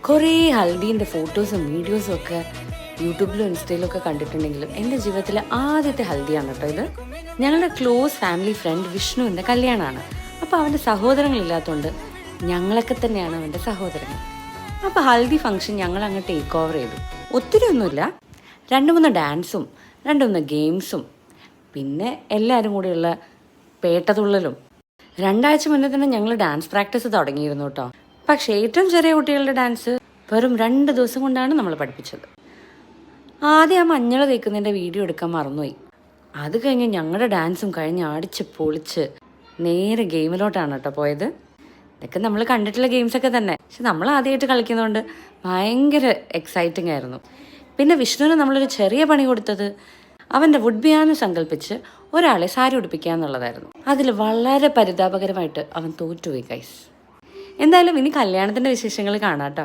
കുറേ ഹൽദീൻ്റെ ഫോട്ടോസും വീഡിയോസും ഒക്കെ യൂട്യൂബിലും ഇൻസ്റ്റയിലും ഒക്കെ കണ്ടിട്ടുണ്ടെങ്കിലും എൻ്റെ ജീവിതത്തിലെ ആദ്യത്തെ ഹൽദിയാണ് കേട്ടോ ഇത്. ഞങ്ങളുടെ ക്ലോസ് ഫാമിലി ഫ്രണ്ട് വിഷ്ണുവിൻ്റെ കല്യാണമാണ്. അപ്പോൾ അവൻ്റെ സഹോദരങ്ങളില്ലാത്തതുകൊണ്ട് ഞങ്ങളൊക്കെ തന്നെയാണ് അവൻ്റെ സഹോദരങ്ങൾ. അപ്പോൾ ഹൽദി ഫംഗ്ഷൻ ഞങ്ങൾ അങ്ങ് ടേക്ക് ഓവർ ചെയ്തു. ഒത്തിരി ഒന്നുമില്ല, 2-3 ഡാൻസും 2-3 ഗെയിംസും പിന്നെ എല്ലാവരും കൂടെയുള്ള പേട്ടതുള്ളലും. 2 ആഴ്ച മുന്നേ തന്നെ ഞങ്ങൾ ഡാൻസ് പ്രാക്ടീസ് തുടങ്ങിയിരുന്നു കേട്ടോ. പക്ഷേ ഏറ്റവും ചെറിയ കുട്ടികളുടെ ഡാൻസ് വെറും 2 ദിവസം കൊണ്ടാണ് നമ്മൾ പഠിപ്പിച്ചത്. ആദ്യം ആ മഞ്ഞൾ തേക്കുന്നതിൻ്റെ വീഡിയോ എടുക്കാൻ മറന്നുപോയി. അത് കഴിഞ്ഞ് ഞങ്ങളുടെ ഡാൻസും കഴിഞ്ഞ് അടിച്ച് പൊളിച്ച് നേരെ ഗെയിമിലോട്ടാണ് കേട്ടോ പോയത്. ഇതൊക്കെ നമ്മൾ കണ്ടിട്ടുള്ള ഗെയിംസൊക്കെ തന്നെ, പക്ഷെ നമ്മൾ ആദ്യമായിട്ട് കളിക്കുന്നതുകൊണ്ട് ഭയങ്കര എക്സൈറ്റിംഗ് ആയിരുന്നു. പിന്നെ വിഷ്ണുവിന് നമ്മളൊരു ചെറിയ പണി കൊടുത്തത് അവൻ്റെ വുഡ് പിയാനോ സങ്കല്പിച്ച് ഒരാളെ സാരി ഉടുപ്പിക്കുക എന്നുള്ളതായിരുന്നു. അതിൽ വളരെ പരിതാപകരമായിട്ട് അവൻ തോറ്റുപോയി ഗൈസ്. എന്തായാലും ഇനി കല്യാണത്തിൻ്റെ വിശേഷങ്ങൾ കാണാം കേട്ടോ.